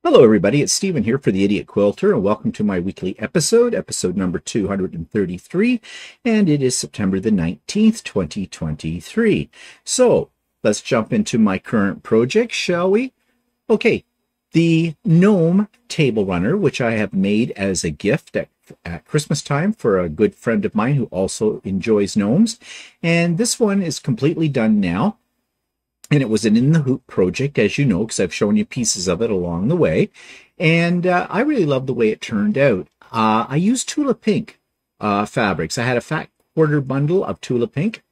Hello everybody, it's Stephen here for the Idiot Quilter, and welcome to my weekly episode number 233, and it is September the 19th, 2023. So, let's jump into my current project, shall we? Okay, the gnome table runner, which I have made as a gift at Christmas time for a good friend of mine who also enjoys gnomes, and this one is completely done now. And it was an in the hoop project, as you know, because I've shown you pieces of it along the way. And I really love the way it turned out. I used Tula Pink fabrics. I had a fat quarter bundle of Tula Pink.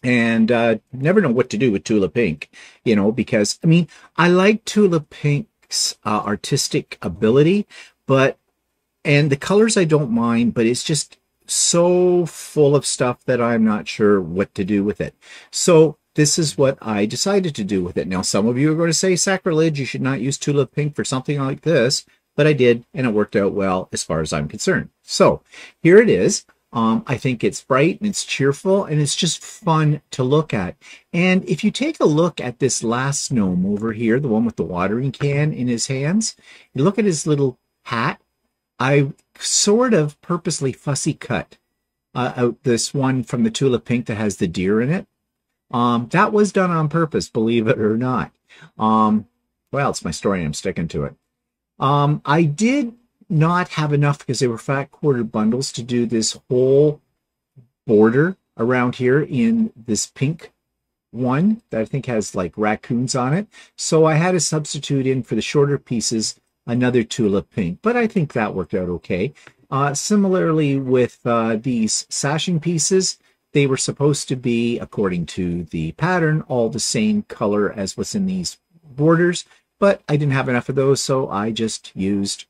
And never know what to do with Tula Pink, you know, because, I mean, I like Tula Pink's artistic ability, and the colors I don't mind, but it's just so full of stuff that I'm not sure what to do with it. So this is what I decided to do with it. Now, some of you are going to say, sacrilege, you should not use Tula Pink for something like this, but I did, and it worked out well as far as I'm concerned. So here it is. I think it's bright and it's cheerful and it's just fun to look at. And if you take a look at this last gnome over here, the one with the watering can in his hands, you look at his little hat. I sort of purposely fussy cut out this one from the Tula Pink that has the deer in it. That was done on purpose, believe it or not. Well, it's my story and I'm sticking to it. I did not have enough because they were fat quarter bundles to do this whole border around here in this pink one that I think has like raccoons on it. So I had to substitute in for the shorter pieces another Tula Pink, but I think that worked out okay. Similarly with these sashing pieces, they were supposed to be, according to the pattern, all the same color as what's in these borders, but I didn't have enough of those, so I just used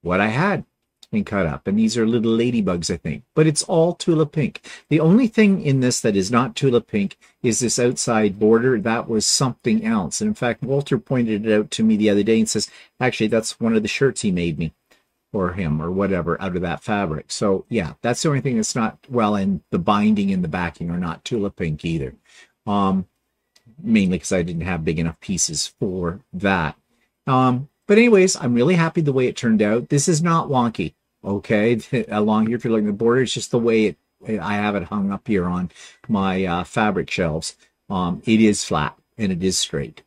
what I had and cut up. And these are little ladybugs, I think, but it's all Tula Pink. The only thing in this that is not Tula Pink is this outside border. That was something else. And in fact, Walter pointed it out to me the other day and says, actually, that's one of the shirts he made me, or him, or whatever, out of that fabric. So yeah, that's the only thing that's not, well, and the binding and the backing are not Tula Pink either. Mainly because I didn't have big enough pieces for that. But anyways, I'm really happy the way it turned out. This is not wonky, okay? Along here, if you're looking at the border, it's just the way I have it hung up here on my fabric shelves. It is flat and it is straight.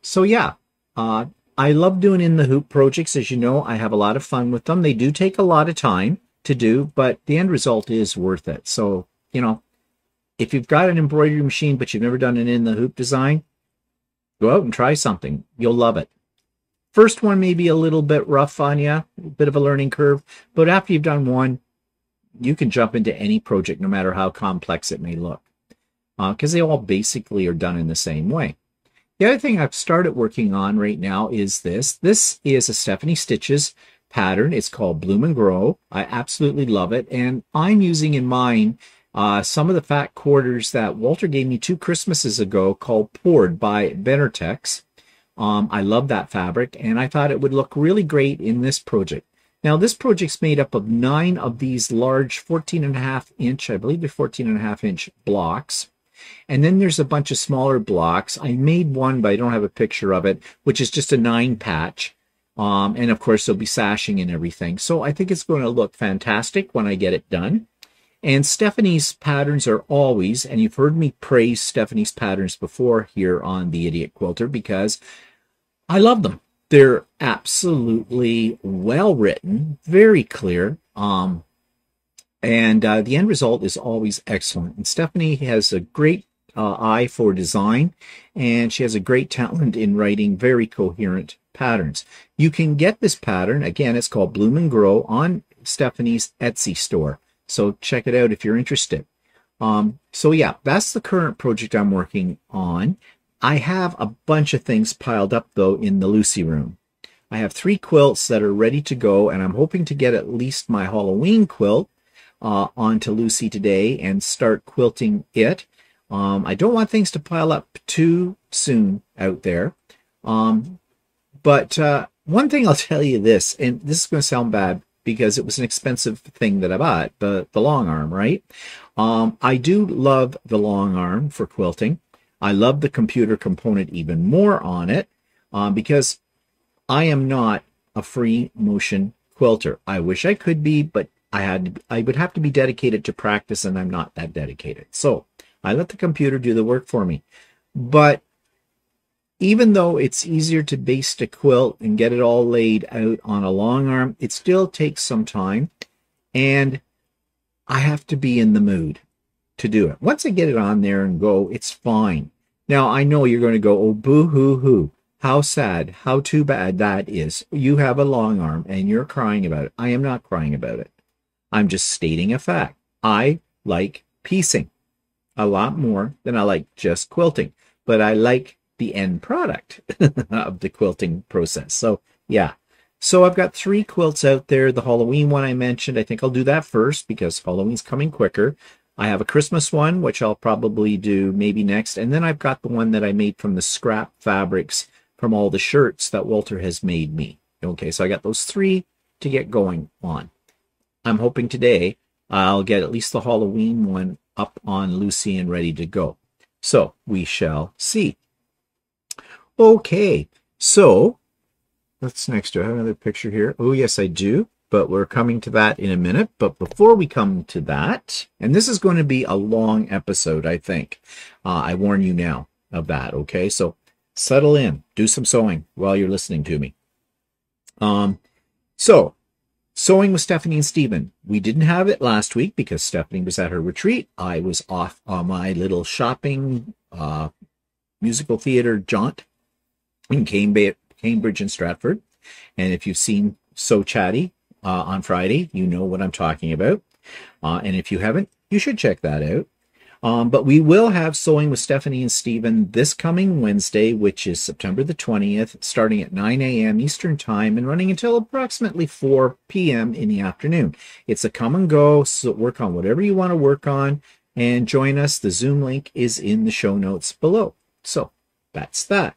So yeah, I love doing in the hoop projects. As you know, I have a lot of fun with them. They do take a lot of time to do, but the end result is worth it. So, you know, if you've got an embroidery machine, but you've never done an in the hoop design, go out and try something. You'll love it. First one may be a little bit rough on you, a bit of a learning curve, but after you've done one, you can jump into any project, no matter how complex it may look, because they all basically are done in the same way. The other thing I've started working on right now is this. This is a Stephanie Stitches pattern. It's called Bloom and Grow. I absolutely love it, and I'm using in mine some of the fat quarters that Walter gave me 2 Christmases ago called Poured by Benartex. I love that fabric, and I thought it would look really great in this project. Now, this project's made up of 9 of these large 14.5 inch, I believe they're 14.5 inch blocks. And then there's a bunch of smaller blocks. I made one, but I don't have a picture of it, which is just a 9 patch. And of course, there'll be sashing and everything. So I think it's going to look fantastic when I get it done. And Stephanie's patterns are always, and you've heard me praise Stephanie's patterns before here on the Idiot Quilter, because I love them. They're absolutely well written, very clear, and the end result is always excellent. And Stephanie has a great eye for design, and she has a great talent in writing very coherent patterns. You can get this pattern, again, it's called Bloom and Grow, on Stephanie's Etsy store. So check it out if you're interested. So yeah, that's the current project I'm working on. I have a bunch of things piled up, though, in the Lucy room. I have 3 quilts that are ready to go, and I'm hoping to get at least my Halloween quilt onto Lucy today and start quilting it. I don't want things to pile up too soon out there. But one thing I'll tell you this, and this is going to sound bad because it was an expensive thing that I bought, the long arm, right? I do love the long arm for quilting. I love the computer component even more on it because I am not a free motion quilter. I wish I could be, but I would have to be dedicated to practice, and I'm not that dedicated. So I let the computer do the work for me. But even though it's easier to baste a quilt and get it all laid out on a long arm, it still takes some time, and I have to be in the mood to do it. Once I get it on there and go, it's fine. Now, I know you're going to go, oh, boo-hoo-hoo. How sad, how too bad that is. You have a long arm and you're crying about it. I am not crying about it. I'm just stating a fact. I like piecing a lot more than I like just quilting, but I like the end product of the quilting process. So yeah. So I've got 3 quilts out there. The Halloween one I mentioned, I think I'll do that first because Halloween's coming quicker. I have a Christmas one, which I'll probably do maybe next. And then I've got the one that I made from the scrap fabrics from all the shirts that Walter has made me. Okay, so I got those 3 to get going on. I'm hoping today I'll get at least the Halloween one up on Lucy and ready to go. So we shall see. Okay, so what's next? Do I have another picture here? Oh, yes, I do. But we're coming to that in a minute. But before we come to that, and this is going to be a long episode, I think. I warn you now of that, okay? So settle in. Do some sewing while you're listening to me. So, sewing with Stephanie and Stephen. We didn't have it last week because Stephanie was at her retreat. I was off on my little shopping musical theater jaunt in Cambridge and Stratford. And if you've seen So Chatty on Friday, you know what I'm talking about. And if you haven't, you should check that out. But we will have Sewing with Stephanie and Stephen this coming Wednesday, which is September the 20th, starting at 9 a.m. Eastern Time and running until approximately 4 p.m. in the afternoon. It's a come and go, so work on whatever you want to work on and join us. The Zoom link is in the show notes below. So that's that.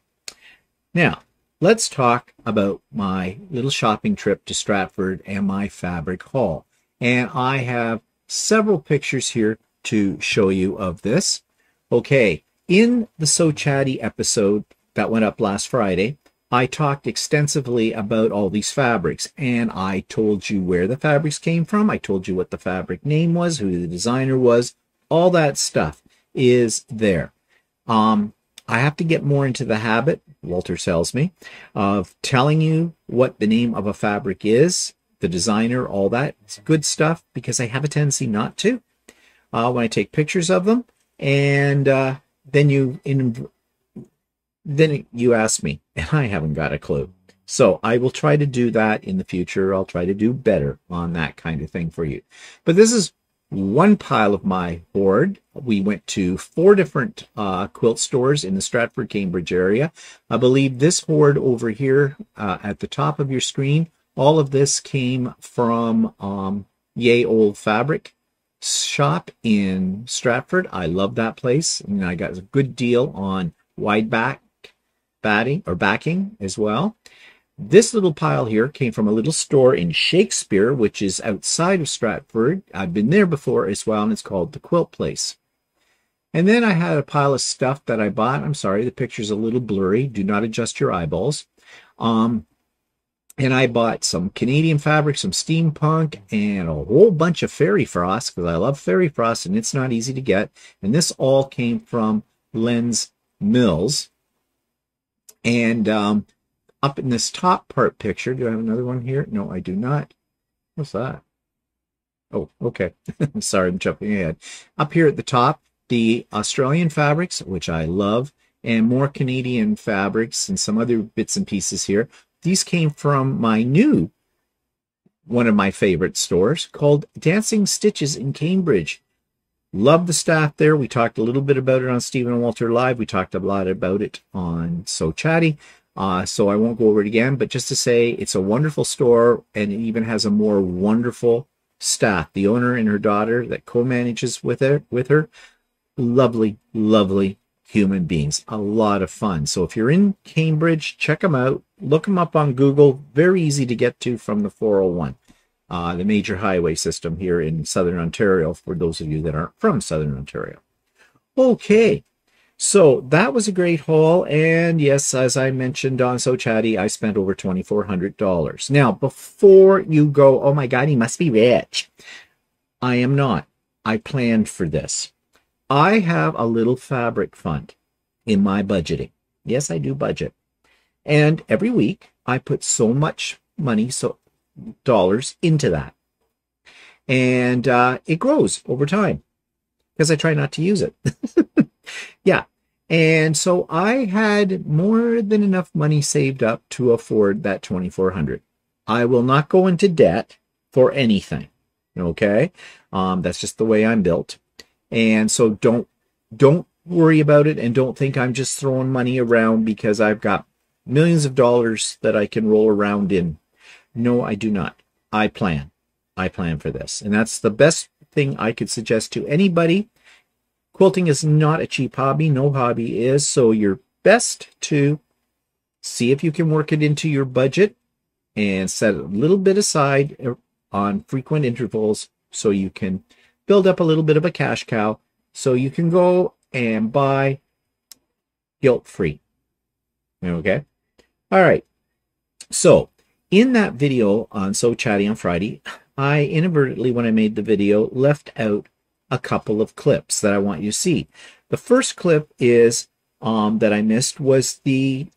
Now, let's talk about my little shopping trip to Stratford and my fabric haul. And I have several pictures here to show you of this. Okay, in the So Chatty episode that went up last Friday, I talked extensively about all these fabrics, and I told you where the fabrics came from. I told you what the fabric name was, who the designer was. All that stuff is there. I have to get more into the habit, Walter tells me, of telling you what the name of a fabric is, the designer, all that. It's good stuff because I have a tendency not to when I take pictures of them. And then you ask me, and I haven't got a clue. So I will try to do that in the future. I'll try to do better on that kind of thing for you. But this is one pile of my hoard. We went to 4 different quilt stores in the Stratford, Cambridge area. I believe this hoard over here at the top of your screen, all of this came from Yay Old Fabric shop in Stratford. I love that place. And I got a good deal on wide back backing as well. This little pile here came from a little store in Shakespeare, which is outside of Stratford. I've been there before as well, and it's called the Quilt Place. And then I had a pile of stuff that I bought. I'm sorry, the picture's a little blurry. Do not adjust your eyeballs. And I bought some Canadian fabric, some steampunk, and a whole bunch of fairy frost, because I love fairy frost, and it's not easy to get. And this all came from Len's Mills. And up in this top part picture, do I have another one here? No, I do not. What's that? Oh, okay. Sorry, I'm jumping ahead. Up here at the top, the Australian fabrics, which I love, and more Canadian fabrics and some other bits and pieces here. These came from my new, one of my favorite stores called Dancing Stitches in Cambridge. Love the staff there. We talked a little bit about it on Stephen and Walter Live. We talked a lot about it on So Chatty. So I won't go over it again, but just to say it's a wonderful store, and it even has a more wonderful staff. The owner and her daughter that co-manages with her, lovely, lovely human beings. A lot of fun. So if you're in Cambridge, check them out. Look them up on Google. Very easy to get to from the 401, the major highway system here in Southern Ontario, for those of you that aren't from Southern Ontario. Okay. So that was a great haul. And yes, as I mentioned on So Chatty, I spent over $2,400. Now, before you go, oh my God, he must be rich. I am not. I planned for this. I have a little fabric fund in my budgeting. Yes, I do budget. And every week I put so much money, so dollars into that. And it grows over time because I try not to use it. Yeah. And so I had more than enough money saved up to afford that $2,400. I will not go into debt for anything. Okay. That's just the way I'm built. And so don't worry about it, and don't think I'm just throwing money around because I've got millions of dollars that I can roll around in. No, I do not. I plan for this. And that's the best thing I could suggest to anybody. Quilting is not a cheap hobby. No hobby is. So you're best to see if you can work it into your budget and set a little bit aside on frequent intervals so you can build up a little bit of a cash cow so you can go and buy guilt-free. Okay? All right. So in that video on So Chatty on Friday, I inadvertently, when I made the video, left out a couple of clips that I want you to see. The first clip is that I missed was the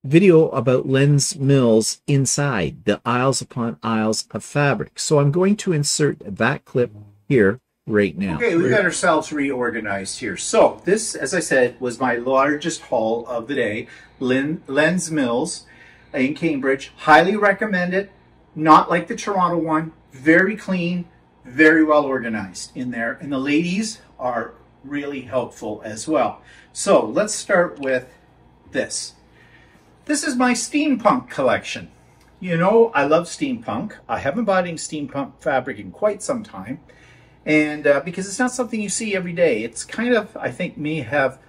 video about Lens Mills inside, the aisles upon aisles of fabric. So I'm going to insert that clip here right now. Okay, we've got ourselves reorganized here. So this, as I said, was my largest haul of the day. Lens Mills in Cambridge. Highly recommend it. Not like the Toronto one. Very clean, very well organized in there. And the ladies are really helpful as well. So let's start with this. This is my steampunk collection. You know, I love steampunk. I haven't bought any steampunk fabric in quite some time. And because it's not something you see every day. It's kind of, I think, may have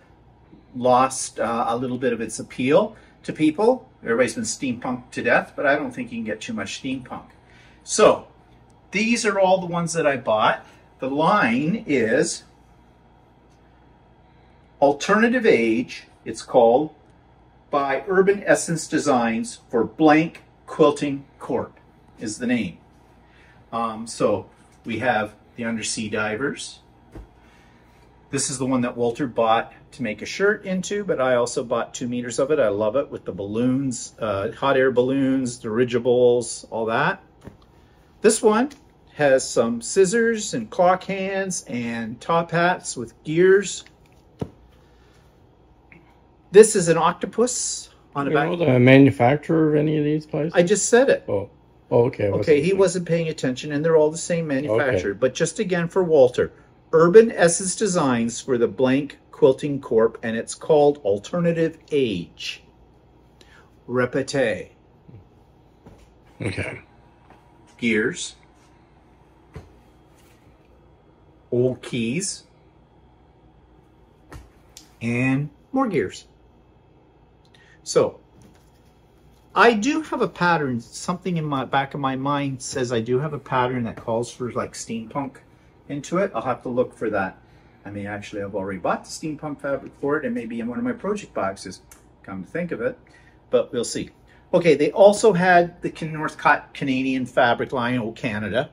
lost a little bit of its appeal to people. Everybody's been steampunk to death, but I don't think you can get too much steampunk. So these are all the ones that I bought. The line is Alternative Age, it's called, by Urban Essence Designs for Blank Quilting Corp is the name. So we have the Undersea Divers. This is the one that Walter bought to make a shirt into, but I also bought 2 meters of it. I love it with the balloons, hot air balloons, dirigibles, all that. This one has some scissors and clock hands and top hats with gears. This is an octopus on a back. You know the manufacturer of any of these places? I just said it. Oh, okay. Okay, he wasn't paying attention, and they're all the same manufacturer. Okay. But just again for Walter, Urban Essence Designs for the Blank Quilting Corp, and it's called Alternative Age. Repete. Okay. Gears. Old keys. And more gears. So, I do have a pattern. Something in my back of my mind says I do have a pattern that calls for like steampunk into it. I'll have to look for that. I mean, actually, I've already bought the steampunk fabric for it, and maybe in one of my project boxes, come to think of it, but we'll see. Okay, they also had the North Canadian fabric line, Old Canada.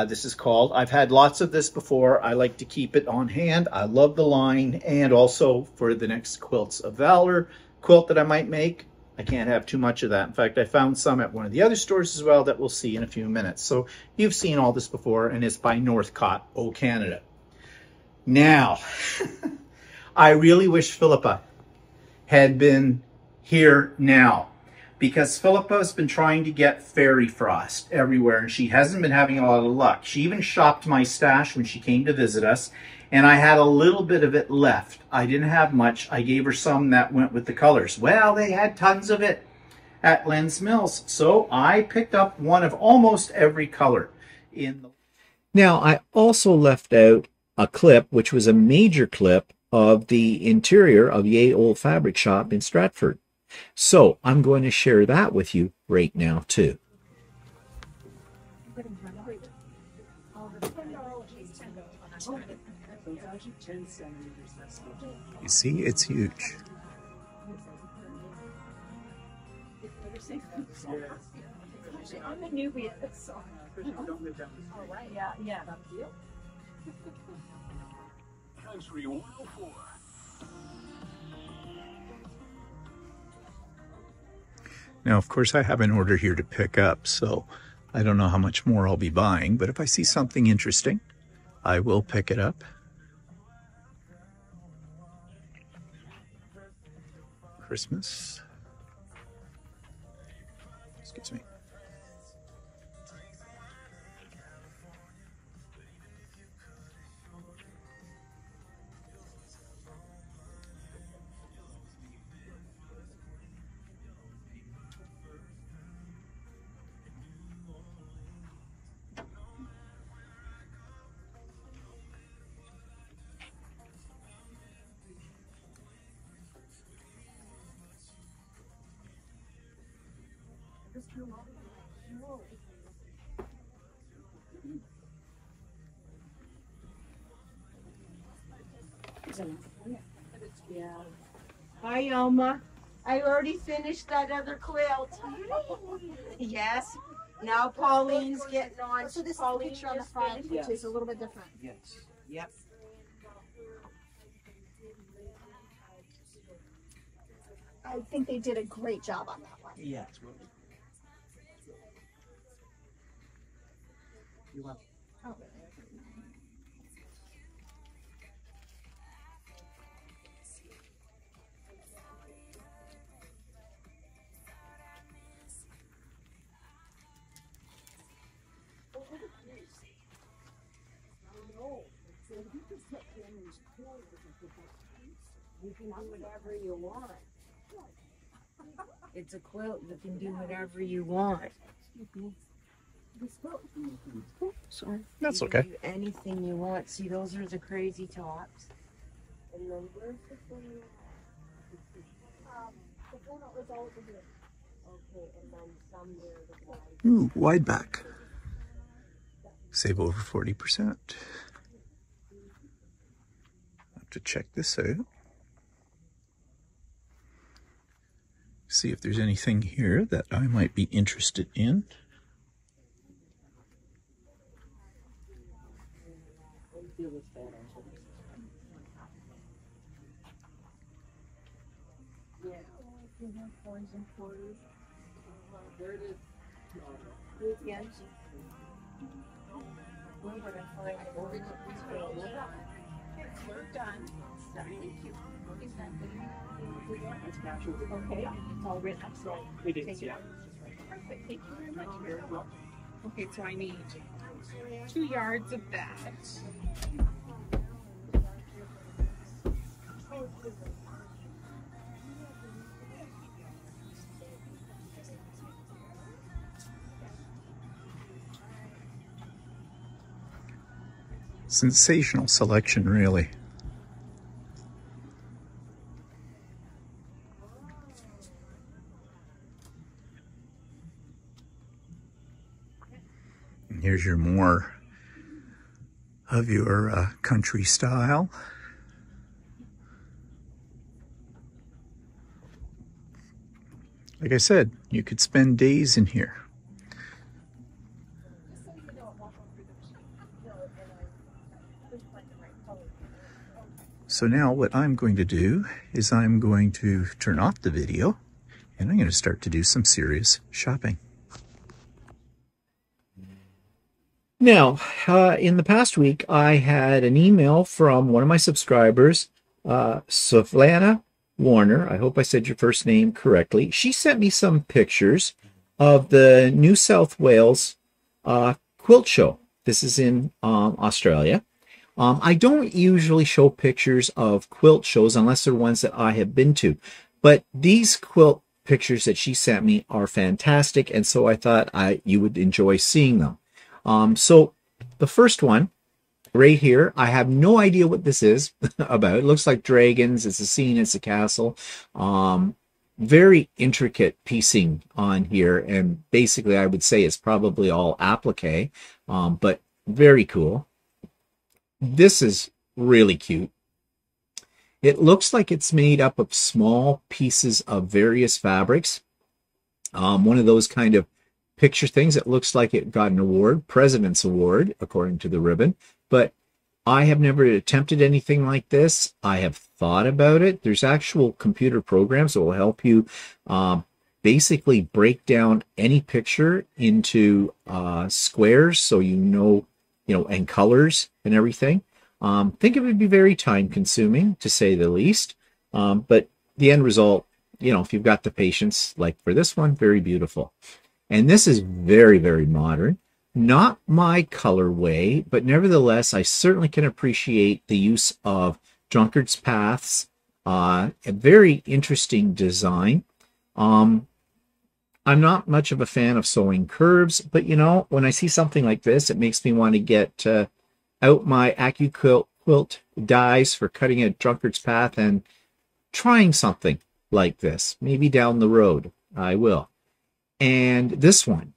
This is called. I've had lots of this before. I like to keep it on hand. I love the line, and also for the next Quilts of Valor quilt that I might make. I can't have too much of that. In fact, I found some at one of the other stores as well that we'll see in a few minutes. So you've seen all this before, and it's by Northcott, Old Canada. Now, I really wish Philippa had been here now, because Philippa has been trying to get fairy frost everywhere, and she hasn't been having a lot of luck. She even shopped my stash when she came to visit us, and I had a little bit of it left. I didn't have much. I gave her some that went with the colors. Well, they had tons of it at Lens Mills, so I picked up one of almost every color. Now, I also left out a clip, which was a major clip of the interior of Ye Old Fabric Shop in Stratford. So I'm going to share that with you right now too. You see, it's huge. I'm a newbie at this, so. All right, yeah. Country 104. Now, of course, I have an order here to pick up, so I don't know how much more I'll be buying, but if I see something interesting, I will pick it up. Christmas. Excuse me. Yeah. Hi, Alma. I already finished that other quilt. Yes. Now Pauline's getting on. So this Pauline is the picture on the just front, finished. which is a little bit different. Yes. Yep. I think they did a great job on that one. Yeah. You want? Oh. You can do whatever you want. It's a quilt. You can do whatever you want. Sorry. That's You can okay. do anything you want. See, those are the crazy tops. And then where's the thing? The one that was all over here. Okay, and then somewhere the wide. Ooh, wide back. Save over 40%. Have to check this out. See if there's anything here that I might be interested in. There it is. Yes. We're done. Thank you. Okay, it's all written up, so. It is, yeah. Perfect, thank you very much. Okay, so I need 2 yards of that. Sensational selection, really. And here's your more of your country style. Like I said, you could spend days in here. So now what I'm going to do is I'm going to turn off the video and I'm going to start to do some serious shopping. Now, in the past week, I had an email from one of my subscribers, Savannah Warner. I hope I said your first name correctly. She sent me some pictures of the New South Wales quilt show. This is in Australia. I don't usually show pictures of quilt shows unless they're ones that I have been to. But these quilt pictures that she sent me are fantastic, and so I thought you would enjoy seeing them. So the first one right here, I have no idea what this is about. It looks like dragons. It's a scene. It's a castle. Very intricate piecing on here, and basically I would say it's probably all applique, but very cool. This is really cute. It looks like it's made up of small pieces of various fabrics. One of those kind of picture things. It looks like it got an award, President's Award, according to the ribbon. But I have never attempted anything like this. I have thought about it. There's actual computer programs that will help you basically break down any picture into squares, so you know, and colors and everything. Think it would be very time consuming, to say the least. But the end result, if you've got the patience, like for this one, very beautiful. And this is very, very modern. Not my colorway, but nevertheless, I certainly can appreciate the use of drunkard's paths. A very interesting design. I'm not much of a fan of sewing curves, but when I see something like this, it makes me want to get out my AccuQuilt dies for cutting a drunkard's path and trying something like this. Maybe down the road, I will. And this one,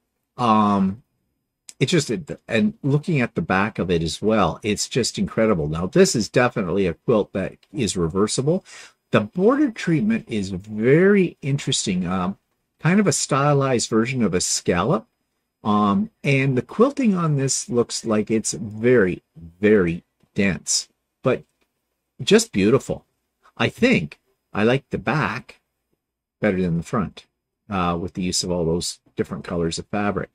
it's just, and looking at the back of it as well, it's just incredible. Now, this is definitely a quilt that is reversible. The border treatment is very interesting, kind of a stylized version of a scallop. And the quilting on this looks like it's very, very dense, but just beautiful. I think I like the back better than the front, with the use of all those different colors of fabric.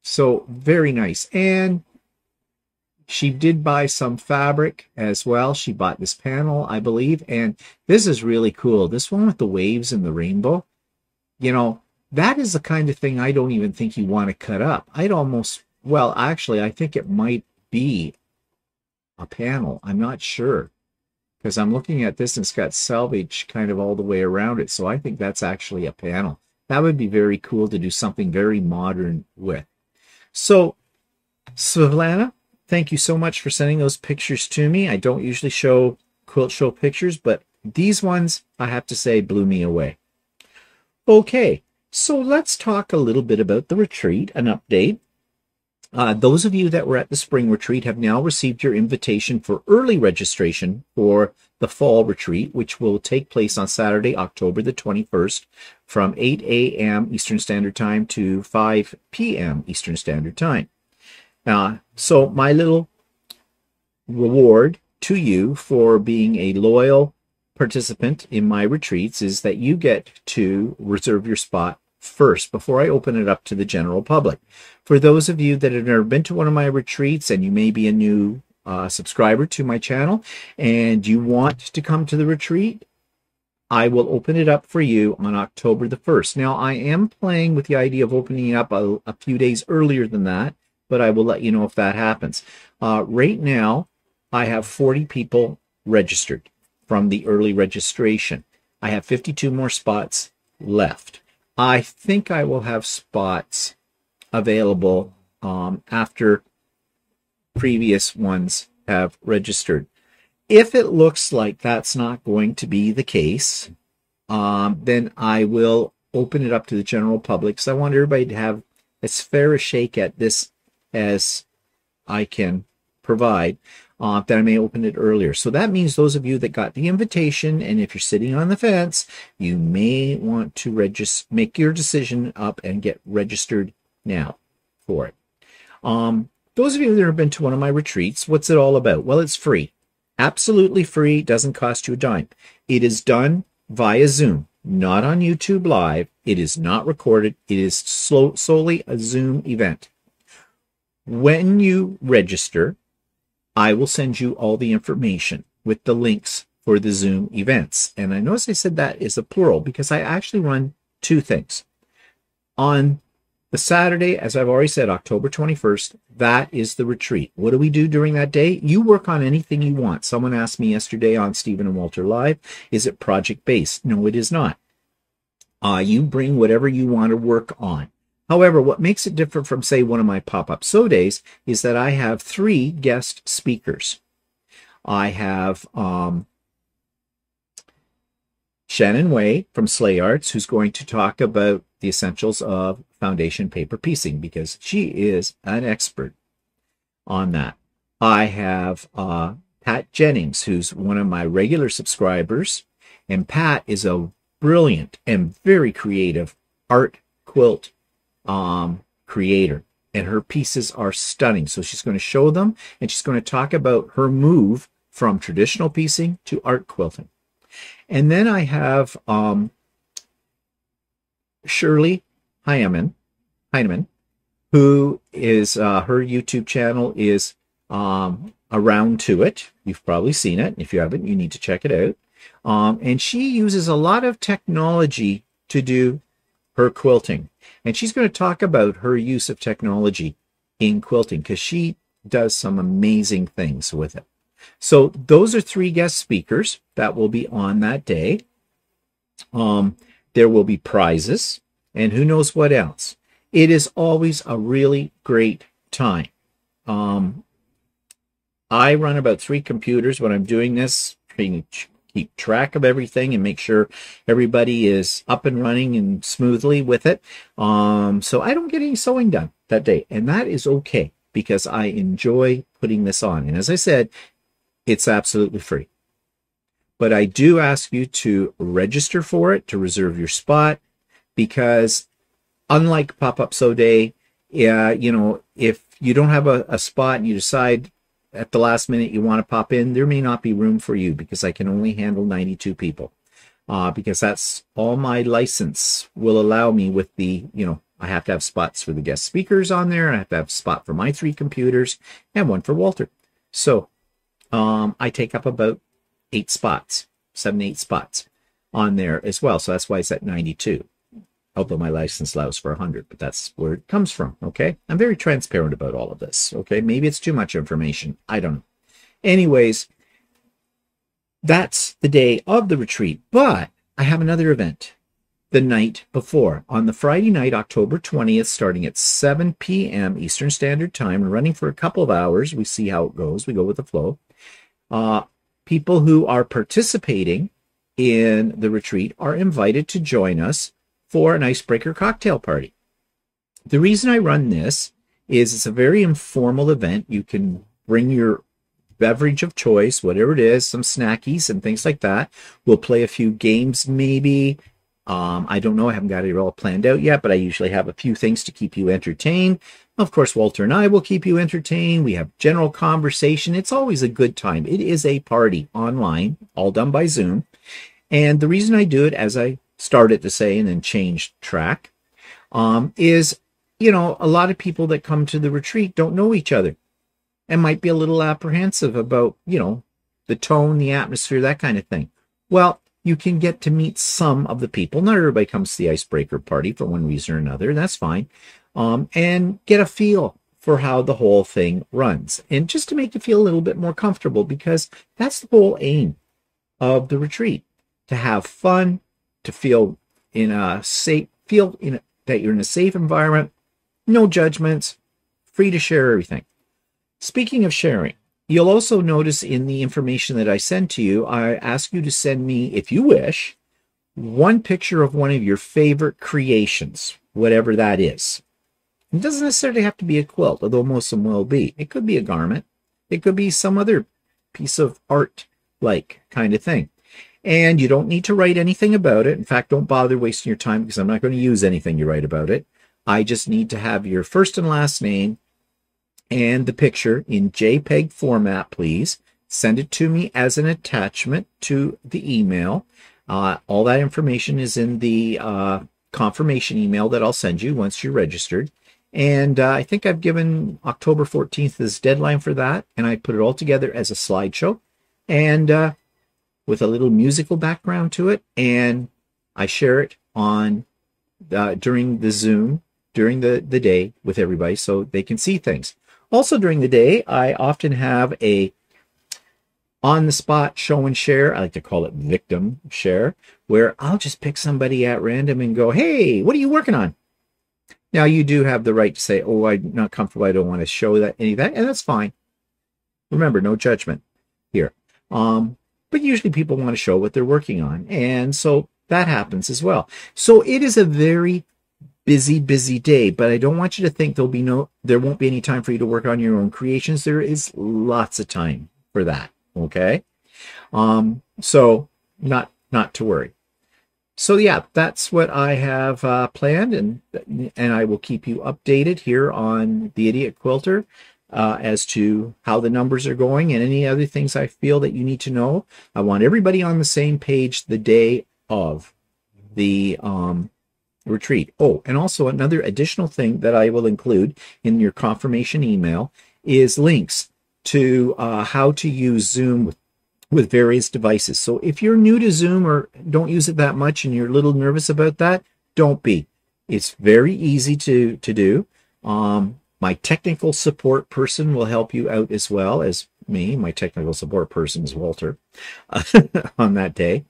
So very nice. And she did buy some fabric as well. She bought this panel, I believe, and this is really cool. This one with the waves and the rainbow, that is the kind of thing I don't even think you want to cut up. Actually, I think it might be a panel. I'm not sure, because I'm looking at this and it's got selvage kind of all the way around it. So I think that's actually a panel. That would be very cool to do something very modern with. So, Svetlana, thank you so much for sending those pictures to me. I don't usually show quilt show pictures, but these ones, I have to say, blew me away. Okay, so let's talk a little bit about the retreat, an update. Those of you that were at the spring retreat have now received your invitation for early registration for the fall retreat, which will take place on Saturday, October the 21st from 8 a.m. Eastern Standard Time to 5 p.m. Eastern Standard Time. So my little reward to you for being a loyal participant in my retreats is that you get to reserve your spot first before I open it up to the general public. For those of you that have never been to one of my retreats, and you may be a new subscriber to my channel and you want to come to the retreat, I will open it up for you on October the 1st. Now, I am playing with the idea of opening it up a few days earlier than that, but I will let you know if that happens. Right now, I have 40 people registered from the early registration. I have 52 more spots left. I think I will have spots available after previous ones have registered. If it looks like that's not going to be the case, then I will open it up to the general public, because I want everybody to have as fair a shake at this as I can provide. That I may open it earlier. So that means those of you that got the invitation, and if you're sitting on the fence, you may want to make your decision up and get registered now for it. Those of you that have been to one of my retreats, what's it all about? Well, it's free. Absolutely free. Doesn't cost you a dime. It is done via Zoom, not on YouTube Live. It is not recorded. It is solely a Zoom event. When you register, I will send you all the information with the links for the Zoom events. And I notice I said that is a plural, because I actually run two things. On the Saturday, as I've already said, October 21st, that is the retreat. What do we do during that day? You work on anything you want. Someone asked me yesterday on Stephen and Walter Live, is it project-based? No, it is not. You bring whatever you want to work on. However, what makes it different from, say, one of my pop-up sew days is that I have 3 guest speakers. I have Shannon Way from Slay Arts, who's going to talk about the essentials of foundation paper piecing, because she is an expert on that. I have Pat Jennings, who's one of my regular subscribers. And Pat is a brilliant and very creative art quilt creator. And her pieces are stunning. So she's going to show them, and she's going to talk about her move from traditional piecing to art quilting. And then I have Shirley Heineman, who is her YouTube channel is Around to It. You've probably seen it. If you haven't, you need to check it out. And she uses a lot of technology to do her quilting. And she's going to talk about her use of technology in quilting because she does some amazing things with it. So those are 3 guest speakers that will be on that day. There will be prizes and who knows what else. It is always a really great time. I run about 3 computers when I'm doing this, trying to keep track of everything and make sure everybody is up and running and smoothly with it. So I don't get any sewing done that day, and that is okay because I enjoy putting this on. And as I said, it's absolutely free. But I do ask you to register for it, to reserve your spot, because unlike Pop-Up Sew Day, you know, if you don't have a spot and you decide at the last minute you want to pop in, there may not be room for you because I can only handle 92 people. Because that's all my license will allow me with the, you know, I have to have spots for the guest speakers on there, and I have to have a spot for my 3 computers and 1 for Walter. So I take up about 8 spots, 7, 8 spots on there as well. So that's why it's at 92. Although my license allows for 100, but that's where it comes from, okay? I'm very transparent about all of this, okay? Maybe it's too much information. I don't know. Anyways, that's the day of the retreat, but I have another event the night before. On the Friday night, October 20th, starting at 7 p.m. Eastern Standard Time, and running for a couple of hours. We see how it goes. We go with the flow. People who are participating in the retreat are invited to join us for an icebreaker cocktail party. The reason I run this is it's a very informal event. You can bring your beverage of choice, whatever it is, some snackies and things like that. We'll play a few games maybe. I don't know. I haven't got it all planned out yet, but I usually have a few things to keep you entertained. Of course, Walter and I will keep you entertained. We have general conversation. It's always a good time. It is a party online, all done by Zoom. And the reason I do it, as I started to say and then changed track, is, you know, a lot of people that come to the retreat don't know each other and might be a little apprehensive about, you know, the tone, the atmosphere, that kind of thing. Well, you can get to meet some of the people. Not everybody comes to the icebreaker party for one reason or another. That's fine. And get a feel for how the whole thing runs. And just to make you feel a little bit more comfortable, because that's the whole aim of the retreat, to have fun, to feel in a safe, that you're in a safe environment, no judgments, free to share everything. Speaking of sharing, you'll also notice in the information that I send to you, I ask you to send me, if you wish, 1 picture of one of your favorite creations, whatever that is. It doesn't necessarily have to be a quilt, although most of them will be. It could be a garment. It could be some other piece of art-like kind of thing. And you don't need to write anything about it. In fact, don't bother wasting your time because I'm not going to use anything you write about it. I just need to have your first and last name and the picture in JPEG format, please. Send it to me as an attachment to the email. All that information is in the confirmation email that I'll send you once you're registered. And I think I've given October 14th as deadline for that. And I put it all together as a slideshow. And with a little musical background to it, and I share it on during the Zoom, during the day with everybody so they can see things. Also during the day, I often have a on-the-spot show and share. I like to call it victim share, where I'll just pick somebody at random and go, hey, what are you working on? Now, you do have the right to say, oh, I'm not comfortable, I don't want to show that any of that, and that's fine. Remember, no judgment here. But usually people want to show what they're working on. And so that happens as well. So it is a very busy day, but I don't want you to think there won't be any time for you to work on your own creations. There is lots of time for that. Okay. So not to worry. So yeah, that's what I have planned, and I will keep you updated here on the Idiot Quilter as to how the numbers are going and any other things I feel that you need to know. I want everybody on the same page the day of the retreat. Oh, and also another additional thing that I will include in your confirmation email is links to how to use Zoom with various devices. So if you're new to Zoom or don't use it that much and you're a little nervous about that, don't be. It's very easy to do. My technical support person will help you out as well as me. My technical support person is Walter on that day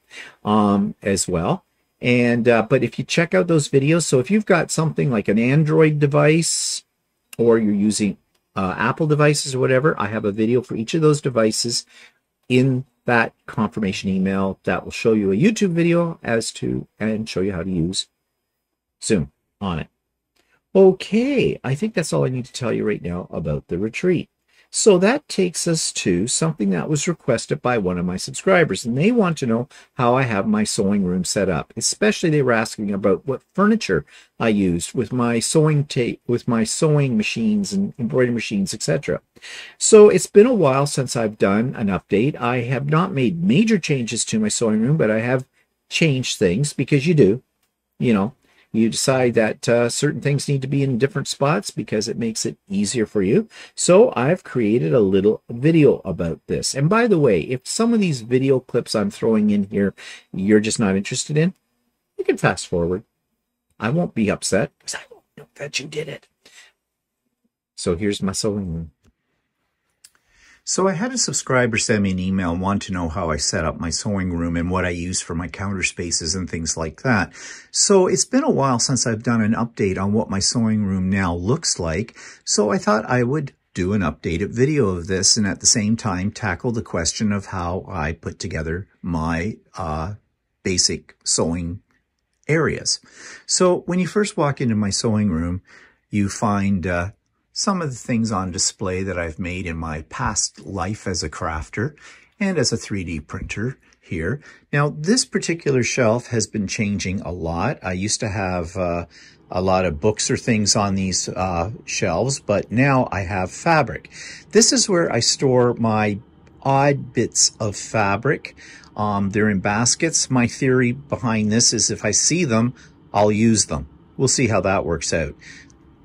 as well. And but if you check out those videos, so if you've got something like an Android device or you're using Apple devices or whatever, I have a video for each of those devices in that confirmation email that will show you a YouTube video and show you how to use Zoom on it. Okay, I think that's all I need to tell you right now about the retreat. So that takes us to something that was requested by one of my subscribers, and they want to know how I have my sewing room set up. Especially they were asking about what furniture I used with my sewing machines and embroidery machines, etc. So it's been a while since I've done an update. I have not made major changes to my sewing room, but I have changed things because you do, you decide that certain things need to be in different spots because it makes it easier for you. So I've created a little video about this. And by the way, if some of these video clips I'm throwing in here you're just not interested in, you can fast forward. I won't be upset because I won't know that you did it. So here's my sewing room. So I had a subscriber send me an email and want to know how I set up my sewing room and what I use for my counter spaces and things like that. So it's been a while since I've done an update on what my sewing room now looks like. So I thought I would do an updated video of this and at the same time tackle the question of how I put together my basic sewing areas. So when you first walk into my sewing room, you find some of the things on display that I've made in my past life as a crafter and as a 3D printer here. Now, this particular shelf has been changing a lot. I used to have a lot of books or things on these shelves, but now I have fabric. This is where I store my odd bits of fabric. They're in baskets. My theory behind this is if I see them, I'll use them. We'll see how that works out.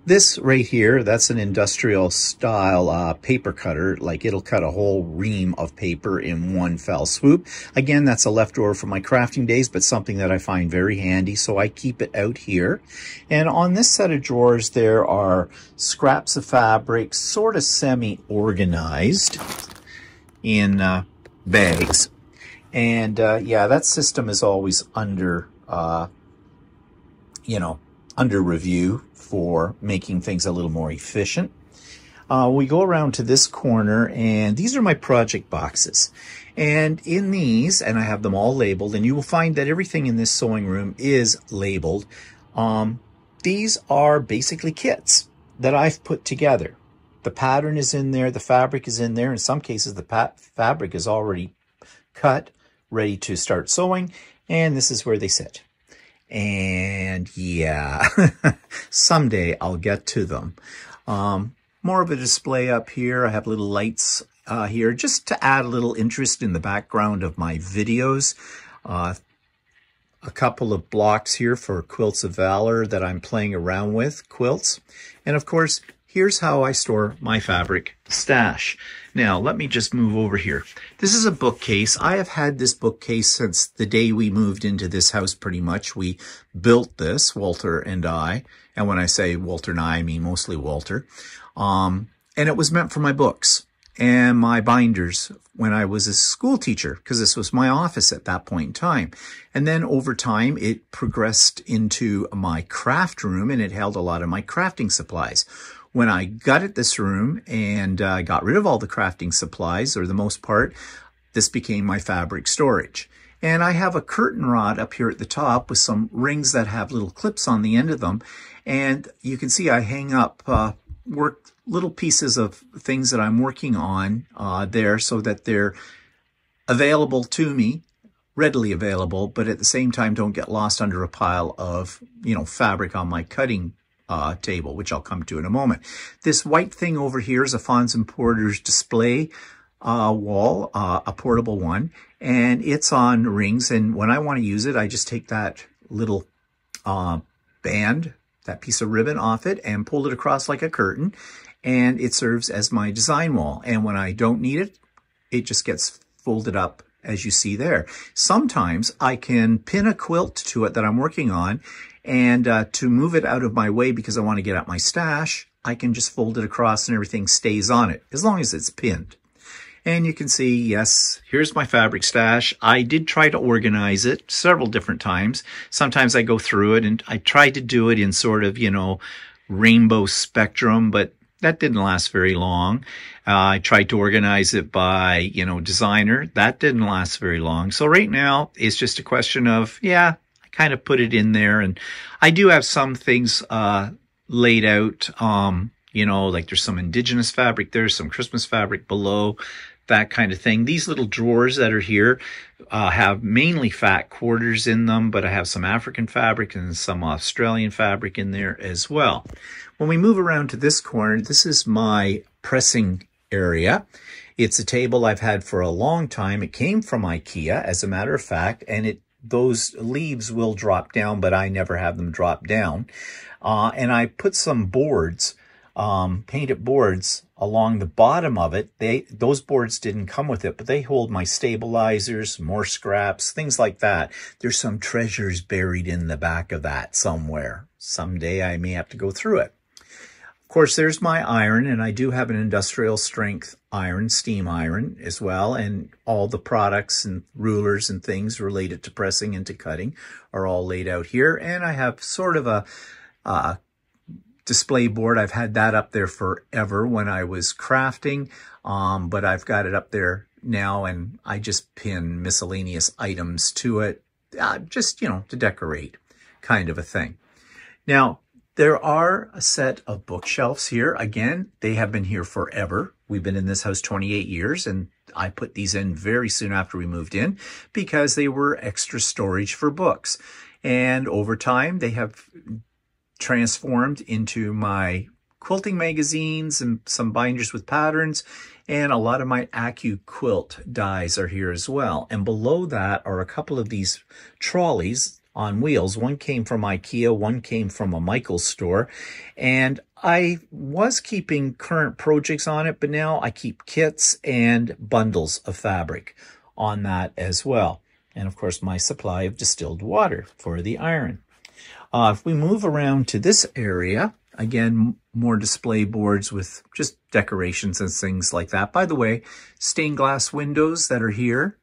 This right here, that's an industrial style paper cutter. Like it'll cut a whole ream of paper in one fell swoop. Again, that's a leftover from my crafting days, but something that I find very handy. So I keep it out here. And on this set of drawers, there are scraps of fabric, sort of semi-organized in bags. And yeah, that system is always under, under review for making things a little more efficient. We go around to this corner, and these are my project boxes. And in these, and I have them all labeled, and you will find that everything in this sewing room is labeled. These are basically kits that I've put together. The pattern is in there, the fabric is in there. In some cases, the fabric is already cut, ready to start sewing, and this is where they sit. And yeah, someday I'll get to them. More of a display up here. I have little lights here just to add a little interest in the background of my videos. A couple of blocks here for Quilts of Valor that I'm playing around with, quilts. And of course, here's how I store my fabric stash. Now, let me just move over here. This is a bookcase. I have had this bookcase since the day we moved into this house, pretty much. We built this, Walter and I. And when I say Walter and I mean mostly Walter. And it was meant for my books and my binders when I was a school teacher, because this was my office at that point in time. And then over time, it progressed into my craft room, and it held a lot of my crafting supplies. When I gutted this room and got rid of all the crafting supplies, or the most part, this became my fabric storage. And I have a curtain rod up here at the top with some rings that have little clips on the end of them. And you can see I hang up little pieces of things that I'm working on there so that they're available to me, readily available, but at the same time don't get lost under a pile of, fabric on my cutting table, which I'll come to in a moment. This white thing over here is a Fons and Porter's display wall, a portable one, and it's on rings. And when I want to use it, I just take that little band, that piece of ribbon off it, and pull it across like a curtain, and it serves as my design wall. And when I don't need it, it just gets folded up as you see there. Sometimes I can pin a quilt to it that I'm working on, and to move it out of my way because I want to get at my stash, I can just fold it across and everything stays on it, as long as it's pinned. And you can see, yes, here's my fabric stash. I did try to organize it several different times. Sometimes I go through it, and I tried to do it in sort of, rainbow spectrum, but that didn't last very long. I tried to organize it by, designer. That didn't last very long. So right now, it's just a question of, I kind of put it in there. And I do have some things laid out, like there's some indigenous fabric, there's some Christmas fabric below, that kind of thing. These little drawers that are here have mainly fat quarters in them, but I have some African fabric and some Australian fabric in there as well. When we move around to this corner, this is my pressing area. It's a table I've had for a long time. It came from IKEA, as a matter of fact, and those leaves will drop down, but I never have them drop down. And I put some boards, painted boards, along the bottom of it. Those boards didn't come with it, but they hold my stabilizers, more scraps, things like that. There's some treasures buried in the back of that somewhere. Someday I may have to go through it. Of course, there's my iron, and I do have an industrial strength iron, steam iron as well, and all the products and rulers and things related to pressing and to cutting are all laid out here. And I have sort of a display board. I've had that up there forever when I was crafting, but I've got it up there now, and I just pin miscellaneous items to it, just, to decorate, kind of a thing. Now, there are a set of bookshelves here. Again, they have been here forever. We've been in this house 28 years, and I put these in very soon after we moved in because they were extra storage for books. And over time, they have transformed into my quilting magazines and some binders with patterns, and a lot of my AccuQuilt dies are here as well. And below that are a couple of these trolleys on wheels. One came from IKEA, one came from a Michael's store, and I was keeping current projects on it, but now I keep kits and bundles of fabric on that as well. And of course, my supply of distilled water for the iron. If we move around to this area, again, more display boards with just decorations and things like that. By the way, stained glass windows that are here.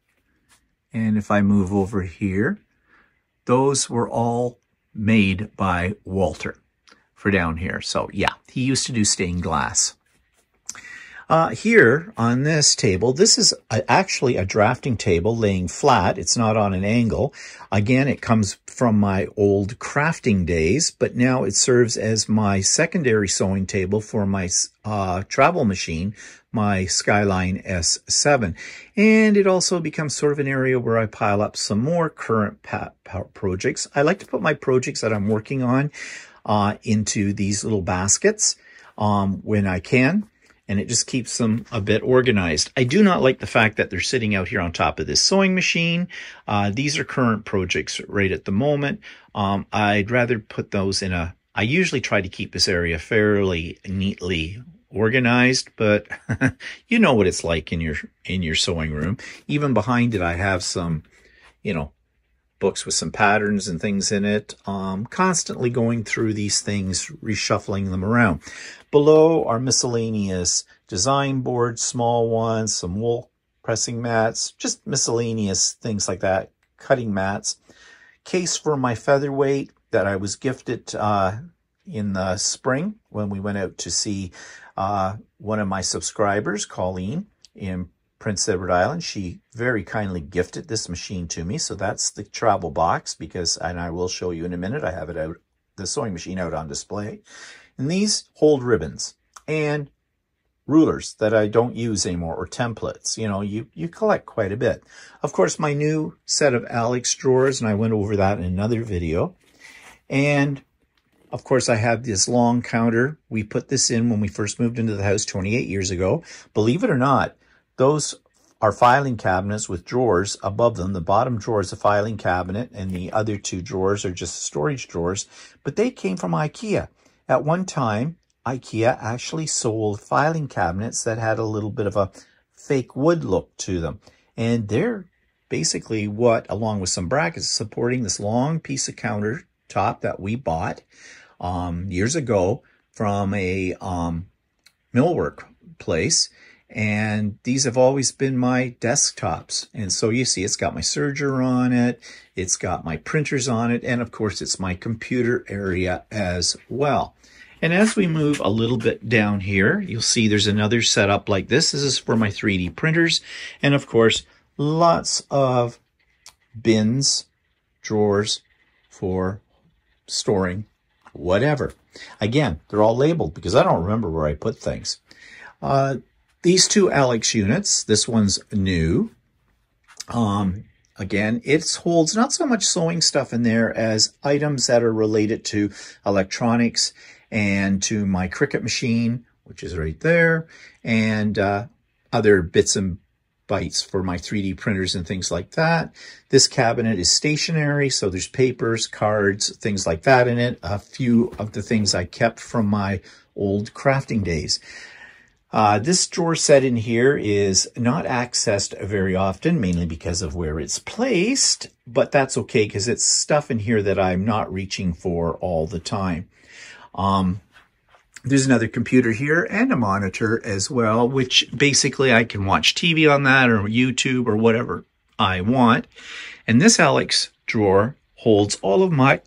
And if I move over here, those were all made by Walter for down here. So yeah, he used to do stained glass. Here on this table, this is actually a drafting table laying flat. It's not on an angle. Again, it comes from my old crafting days, but now it serves as my secondary sewing table for my travel machine, my Skyline S7. And it also becomes sort of an area where I pile up some more current projects. I like to put my projects that I'm working on into these little baskets when I can. And it just keeps them a bit organized. I do not like the fact that they're sitting out here on top of this sewing machine. These are current projects right at the moment. I'd rather put those in I usually try to keep this area fairly neatly organized, but you know what it's like in your sewing room. Even behind it, I have some, books with some patterns and things in it. Constantly going through these things, reshuffling them around. Below are miscellaneous design boards, small ones, some wool pressing mats, just miscellaneous things like that, cutting mats. Case for my featherweight that I was gifted in the spring when we went out to see one of my subscribers, Colleen, in Prince Edward Island. She very kindly gifted this machine to me. So that's the travel box because, and I will show you in a minute, I have it out, the sewing machine out on display. And these hold ribbons and rulers that I don't use anymore, or templates. You know, you collect quite a bit. Of course, my new set of Alex drawers, and I went over that in another video. And of course, I have this long counter. We put this in when we first moved into the house 28 years ago. Believe it or not, those are filing cabinets with drawers above them. The bottom drawer is a filing cabinet, and the other two drawers are just storage drawers. But they came from IKEA. At one time, IKEA actually sold filing cabinets that had a little bit of a fake wood look to them. And they're basically what, along with some brackets, supporting this long piece of countertop that we bought years ago from a millwork place. And these have always been my desktops. And so you see, it's got my serger on it. It's got my printers on it. And of course, it's my computer area as well. And as we move a little bit down here, you'll see there's another setup like this. This is for my 3D printers. And of course, lots of bins, drawers for storing whatever. Again, they're all labeled because I don't remember where I put things. These two Alex units, this one's new. Again, it holds not so much sewing stuff in there as items that are related to electronics and to my Cricut machine, which is right there, and other bits and bytes for my 3D printers and things like that. This cabinet is stationary, so there's papers, cards, things like that in it. A few of the things I kept from my old crafting days. This drawer set in here is not accessed very often, mainly because of where it's placed, but that's okay because it's stuff in here that I'm not reaching for all the time. There's another computer here and a monitor as well, which basically I can watch TV on that or YouTube or whatever I want. And this Alex drawer holds all of my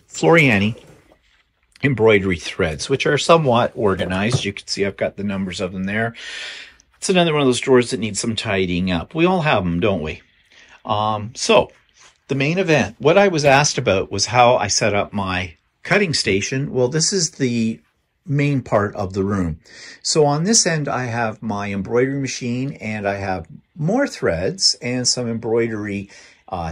Floriani embroidery threads, which are somewhat organized. You can see I've got the numbers of them there. It's another one of those drawers that needs some tidying up. We all have them, don't we? So the main event, what I was asked about was how I set up my cutting station. Well, this is the main part of the room. So on this end, I have my embroidery machine, and I have more threads and some embroidery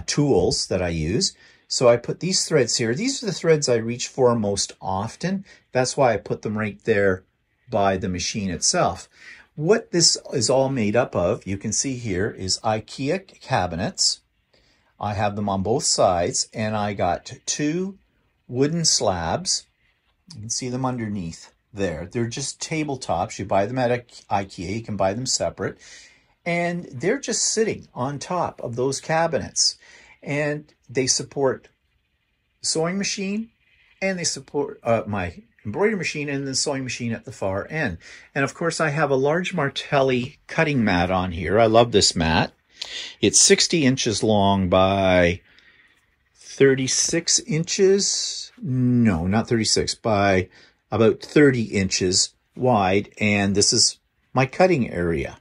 tools that I use. So I put these threads here. These are the threads I reach for most often. That's why I put them right there by the machine itself. What this is all made up of, you can see here, is IKEA cabinets. I have them on both sides, and I got two wooden slabs. You can see them underneath there. They're just tabletops. You buy them at IKEA. You can buy them separate. And they're just sitting on top of those cabinets. And they support the sewing machine, and they support my embroidery machine and the sewing machine at the far end. And of course, I have a large Martelli cutting mat on here. I love this mat. It's 60 inches long by 36 inches. No, not 36, by about 30 inches wide. And this is my cutting area.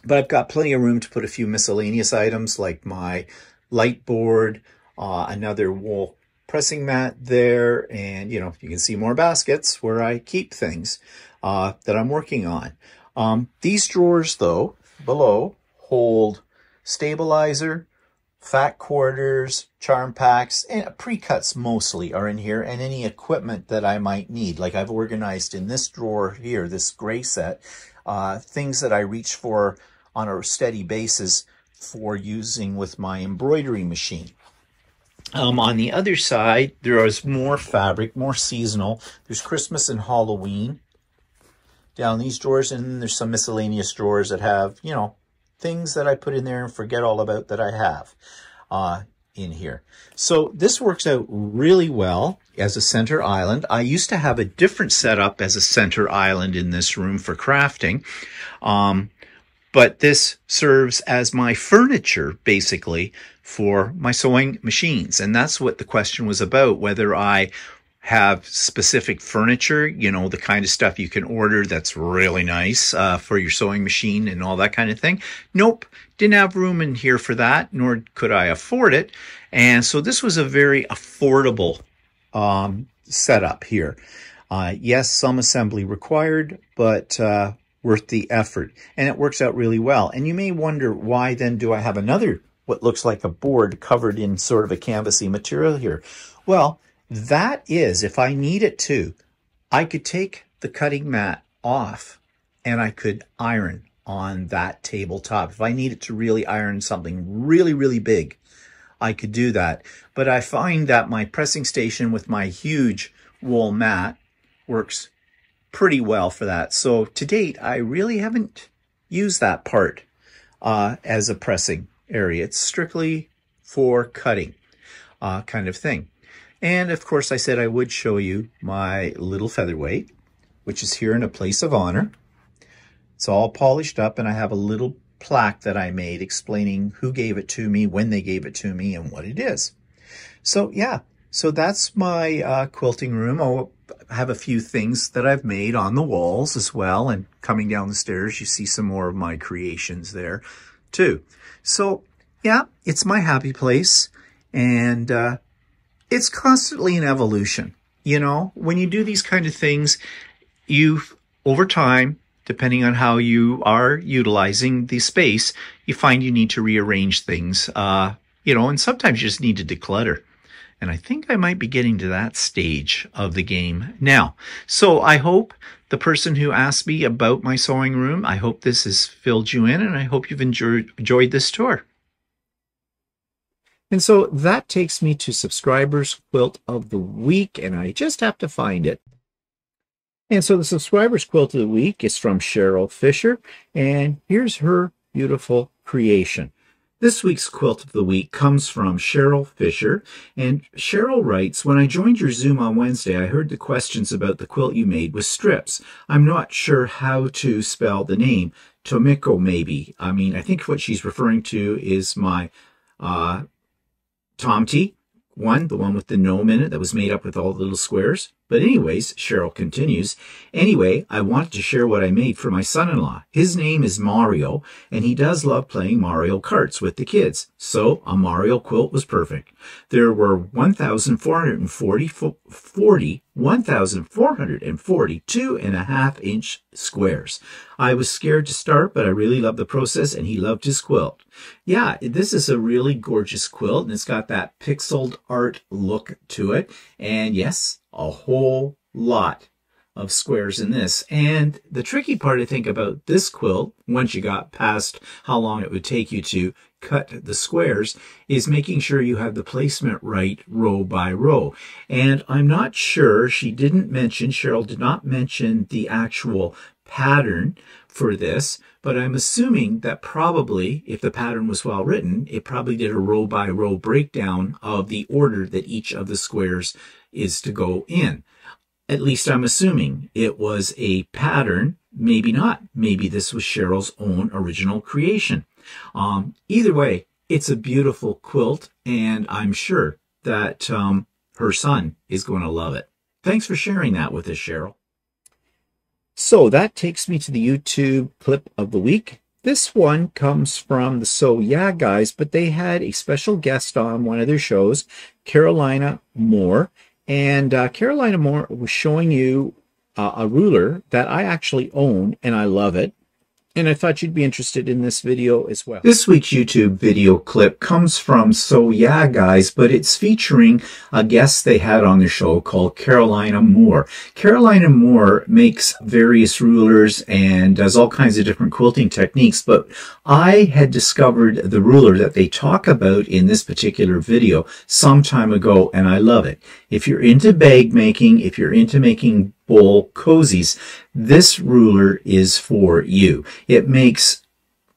But I've got plenty of room to put a few miscellaneous items like my light board, another wool pressing mat there, and you can see more baskets where I keep things that I'm working on. These drawers, though, below hold stabilizer, fat quarters, charm packs, and pre-cuts mostly are in here, and any equipment that I might need. Like I've organized in this drawer here, this gray set, things that I reach for on a steady basis for using with my embroidery machine. On the other side, there is more fabric, more seasonal. There's Christmas and Halloween down these drawers, and then there's some miscellaneous drawers that have, things that I put in there and forget all about that I have in here. So this works out really well as a center island. I used to have a different setup as a center island in this room for crafting. But this serves as my furniture, basically, for my sewing machines. And that's what the question was about, whether I have specific furniture, you know, the kind of stuff you can order that's really nice for your sewing machine and all that kind of thing. Nope, didn't have room in here for that, nor could I afford it. And so this was a very affordable setup here. Yes, some assembly required, but worth the effort. And it works out really well. And you may wonder, why then do I have another, what looks like a board covered in sort of a canvasy material here? Well, that is, if I needed to, I could take the cutting mat off and I could iron on that tabletop. If I needed to really iron something really, really big, I could do that. But I find that my pressing station with my huge wool mat works pretty well for that. So to date, I really haven't used that part as a pressing area. It's strictly for cutting kind of thing. And of course, I said I would show you my little featherweight, which is here in a place of honor. It's all polished up, and I have a little plaque that I made explaining who gave it to me, when they gave it to me, and what it is. So yeah, so that's my quilting room. I'll have a few things that I've made on the walls as well, and coming down the stairs, you see some more of my creations there too. So yeah, it's my happy place, and it's constantly an evolution. You know, when you do these kind of things, over time, depending on how you are utilizing the space, you find you need to rearrange things, you know, and sometimes you just need to declutter. And I think I might be getting to that stage of the game now. So I hope the person who asked me about my sewing room, I hope this has filled you in, and I hope you've enjoyed this tour. And so that takes me to subscribers quilt of the week, and I just have to find it. And so the subscribers quilt of the week is from Cheryl Fisher, and here's her beautiful creation. This week's quilt of the week comes from Cheryl Fisher, and Cheryl writes, "When I joined your Zoom on Wednesday, I heard the questions about the quilt you made with strips. I'm not sure how to spell the name. Tomiko, maybe. I mean, I think what she's referring to is my Tomty one, the one with the gnome in it that was made up with all the little squares. But anyways," Cheryl continues, "anyway, I wanted to share what I made for my son-in-law. His name is Mario, and he does love playing Mario Karts with the kids. So a Mario quilt was perfect. There were 1,440 2.5-inch squares. I was scared to start, but I really loved the process, and he loved his quilt." Yeah, this is a really gorgeous quilt, and it's got that pixeled art look to it. And yes, a whole lot of squares in this. And the tricky part, I think, about this quilt, once you got past how long it would take you to cut the squares, is making sure you have the placement right row by row. And I'm not sure, Cheryl did not mention the actual pattern for this, but I'm assuming that probably, if the pattern was well written, it probably did a row by row breakdown of the order that each of the squares is to go in. At least I'm assuming it was a pattern. Maybe not. Maybe this was Cheryl's own original creation. Either way, it's a beautiful quilt, and I'm sure that her son is going to love it. Thanks for sharing that with us, Cheryl. So that takes me to the YouTube clip of the week. This one comes from the So Yeah guys, but they had a special guest on one of their shows, Carolina Moore. And Carolina Moore was showing you a ruler that I actually own, and I love it. And I thought you'd be interested in this video as well. This week's YouTube video clip comes from So Yeah Guys, but it's featuring a guest they had on the show called Carolina Moore. Carolina Moore makes various rulers and does all kinds of different quilting techniques, but I had discovered the ruler that they talk about in this particular video some time ago, and I love it. If you're into bag making, if you're into making bowl cozies, this ruler is for you. It makes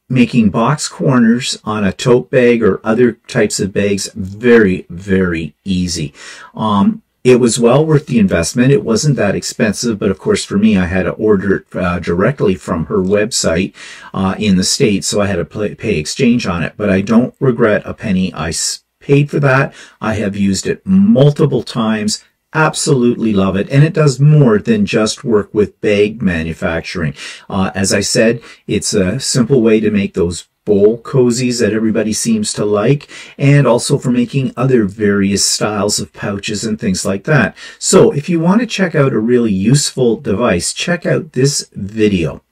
making box corners on a tote bag or other types of bags very, very easy. It was well worth the investment. It wasn't that expensive, but of course for me, I had to order it directly from her website in the States, so I had to pay exchange on it. But I don't regret a penny I paid for that. I have used it multiple times. Absolutely love it. And it does more than just work with bag manufacturing. As I said, it's a simple way to make those bowl cozies that everybody seems to like, and also for making other various styles of pouches and things like that. So if you want to check out a really useful device, check out this video.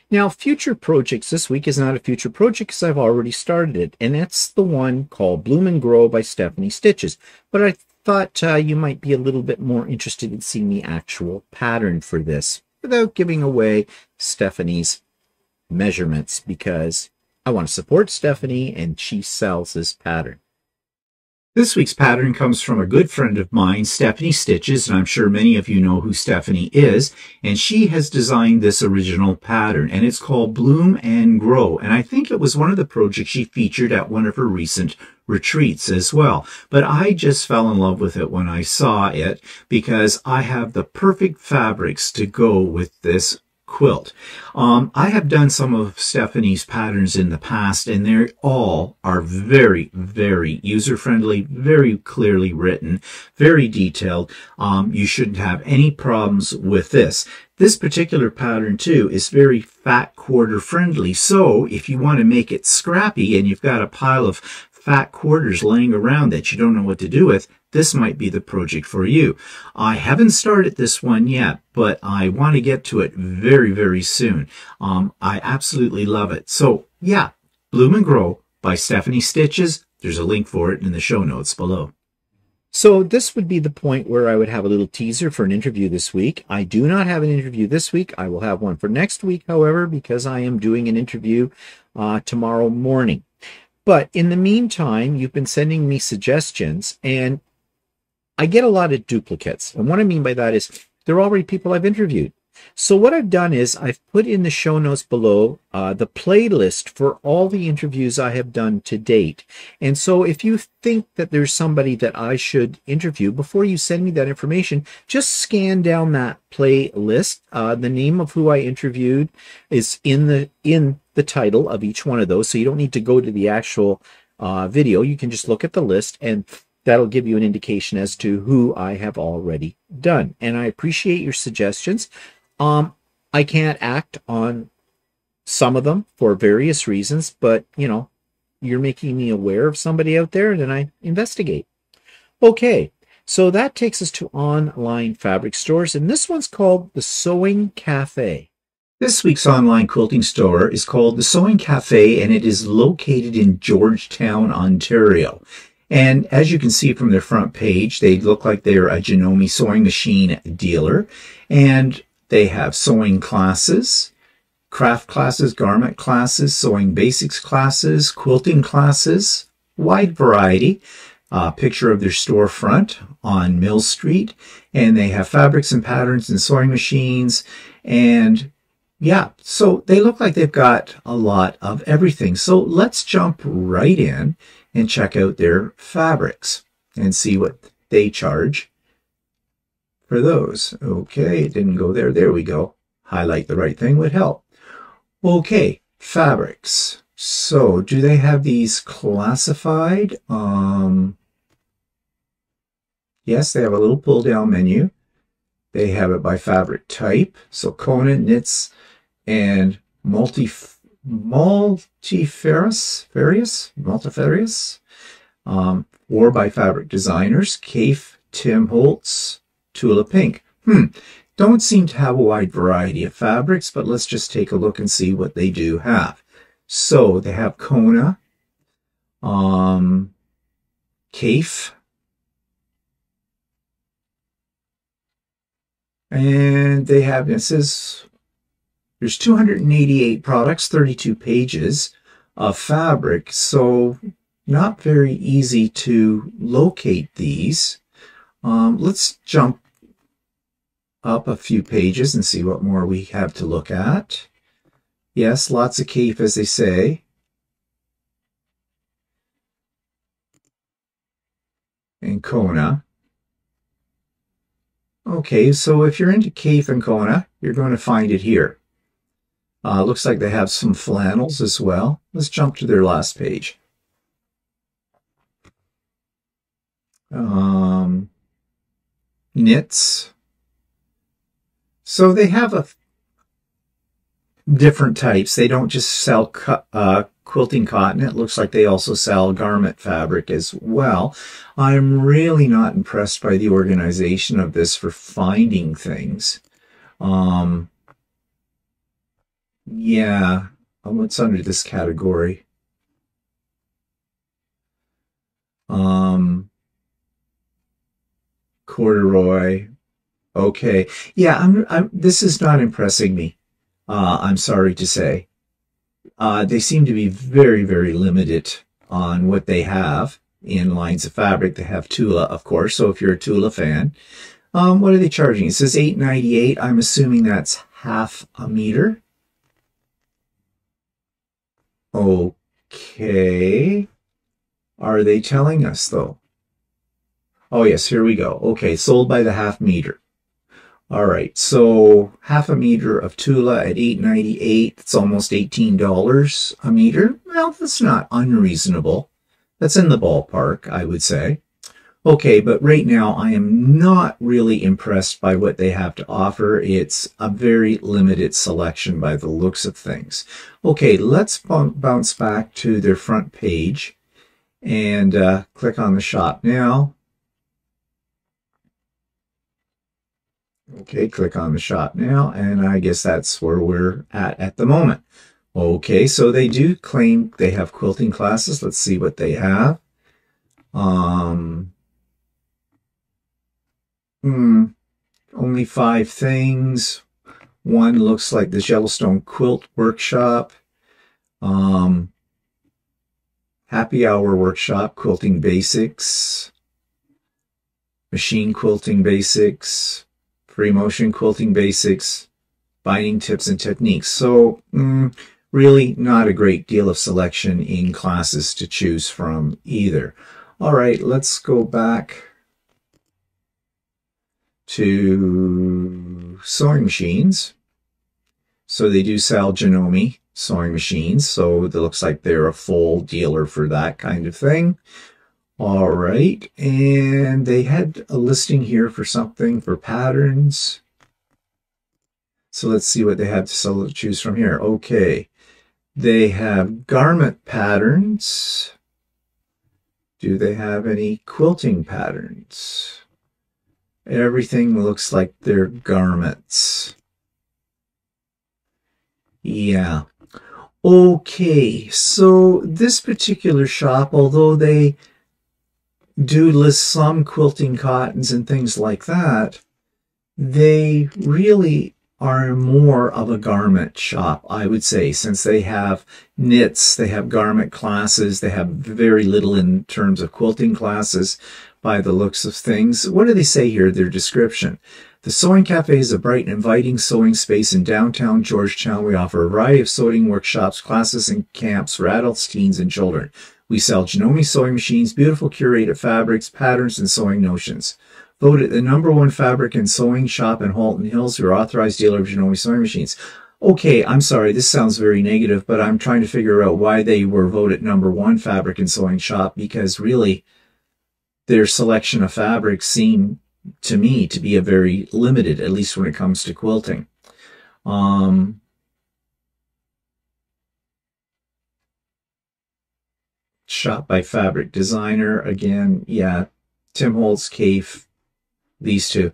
Now, future projects this week is not a future project because I've already started it, and that's the one called Bloom and Grow by Stephanie Stitches. But I thought you might be a little bit more interested in seeing the actual pattern for this without giving away Stephanie's measurements, because I want to support Stephanie and she sells this pattern. This week's pattern comes from a good friend of mine, Stephanie Stitches, and I'm sure many of you know who Stephanie is, and she has designed this original pattern, and it's called Bloom and Grow, and I think it was one of the projects she featured at one of her recent retreats as well. But I just fell in love with it when I saw it, because I have the perfect fabrics to go with this quilt. I have done some of Stephanie's patterns in the past, and they all are very, very user-friendly, very clearly written, very detailed. You shouldn't have any problems with this. This particular pattern, too, is very fat quarter friendly. So if you want to make it scrappy and you've got a pile of fat quarters laying around that you don't know what to do with, this might be the project for you. I haven't started this one yet, but I want to get to it very, very soon. I absolutely love it. So yeah, Bloom and Grow by Stephanie Stitches. There's a link for it in the show notes below. So this would be the point where I would have a little teaser for an interview this week. I do not have an interview this week. I will have one for next week, however, because I am doing an interview tomorrow morning. But in the meantime, you've been sending me suggestions, and I get a lot of duplicates. And what I mean by that is they're already people I've interviewed. So what I've done is I've put in the show notes below the playlist for all the interviews I have done to date. And so if you think that there's somebody that I should interview, before you send me that information, just scan down that playlist. The name of who I interviewed is in the title of each one of those. So you don't need to go to the actual video. You can just look at the list, and that'll give you an indication as to who I have already done. And I appreciate your suggestions. I can't act on some of them for various reasons, but, you know, you're making me aware of somebody out there, and then I investigate. Okay, so that takes us to online fabric stores, and this one's called the Sewing Café. This week's online quilting store is called the Sewing Café, and it is located in Georgetown, Ontario. And as you can see from their front page, they look like they're a Janome sewing machine dealer. And they have sewing classes, craft classes, garment classes, sewing basics classes, quilting classes, wide variety. Picture of their storefront on Mill Street. And they have fabrics and patterns and sewing machines. And yeah, so they look like they've got a lot of everything. So let's jump right in and check out their fabrics and see what they charge for those. Okay, it didn't go there. There we go. Highlight the right thing would help. Okay, fabrics. So do they have these classified? Yes, they have a little pull down menu. They have it by fabric type. So Kona, knits, and multifarious, or by fabric designers, Kafe, Tim Holtz, Tula Pink. Don't seem to have a wide variety of fabrics, but let's just take a look and see what they do have. So they have Kona, Kafe, and they have, it says, there's 288 products, 32 pages of fabric, so not very easy to locate these. Let's jump up a few pages and see what more we have to look at. Yes, lots of Kafe, as they say. And Kona. Okay, so if you're into Kafe and Kona, you're going to find it here. Looks like they have some flannels as well. Let's jump to their last page. knits. So they have different types. They don't just sell quilting cotton. It looks like they also sell garment fabric as well. I'm really not impressed by the organization of this for finding things. Yeah, what's under this category? Corduroy. Okay. Yeah, this is not impressing me. I'm sorry to say. They seem to be very, very limited on what they have in lines of fabric. They have Tula, of course, so if you're a Tula fan. What are they charging? It says $8.98. I'm assuming that's half a meter. Okay. Are they telling us, though? Oh, yes, here we go. Okay, sold by the half meter. All right, so half a meter of Tula at $8.98. It's almost $18 a meter. Well, that's not unreasonable. That's in the ballpark, I would say. Okay, but right now I am not really impressed by what they have to offer. It's a very limited selection by the looks of things. Okay, let's bounce back to their front page and click on the shop now. Okay, click on the shop now, and I guess that's where we're at the moment. Okay, so they do claim they have quilting classes. Let's see what they have. Only 5 things. One looks like the Yellowstone Quilt Workshop. Happy Hour Workshop, Quilting Basics. Machine Quilting Basics. Free Motion Quilting Basics. Binding Tips and Techniques. So, really not a great deal of selection in classes to choose from either. All right, let's go back to sewing machines. So they do sell Janome sewing machines, so it looks like they're a full dealer for that kind of thing. All right, and they had a listing here for something for patterns. So let's see what they have to choose from here. Okay, they have garment patterns. Do they have any quilting patterns? Everything looks like they're garments. Yeah. Okay, so this particular shop, although they do list some quilting cottons and things like that, they really are more of a garment shop, I would say, since they have knits, they have garment classes, they have very little in terms of quilting classes by the looks of things. What do they say here, their description? The Sewing Café is a bright and inviting sewing space in downtown Georgetown. We offer a variety of sewing workshops, classes, and camps for adults, teens, and children. We sell Janome sewing machines, beautiful curated fabrics, patterns, and sewing notions. Voted the #1 fabric and sewing shop in Halton Hills. We're authorized dealer of Janome sewing machines. Okay, I'm sorry, this sounds very negative, but I'm trying to figure out why they were voted #1 fabric and sewing shop, because really their selection of fabrics seem to me to be a very limited, at least when it comes to quilting. Shop by fabric designer, again, yeah, Tim Holtz, Cave, these two.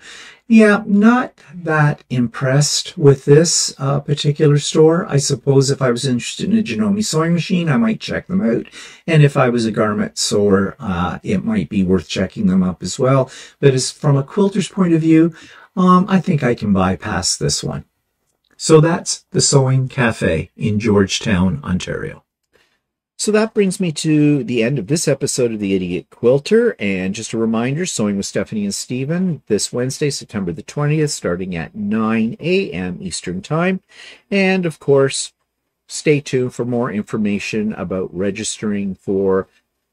Yeah, not that impressed with this particular store. I suppose if I was interested in a Janome sewing machine, I might check them out. And if I was a garment sewer, it might be worth checking them up as well. But as from a quilter's point of view, I think I can bypass this one. So that's the Sewing Café in Georgetown, Ontario. So that brings me to the end of this episode of the Idiot Quilter. And just a reminder, Sewing with Stephanie and Stephen this Wednesday, September the 20th, starting at 9 a.m. Eastern Time. And of course, stay tuned for more information about registering for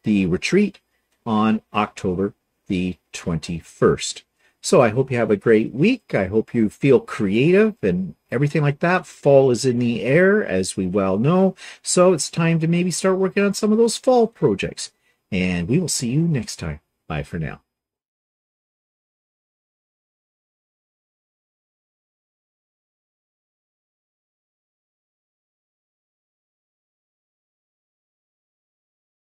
the retreat on October the 21st. So I hope you have a great week. I hope you feel creative and everything like that. Fall is in the air, as we well know. So it's time to maybe start working on some of those fall projects. And we will see you next time. Bye for now.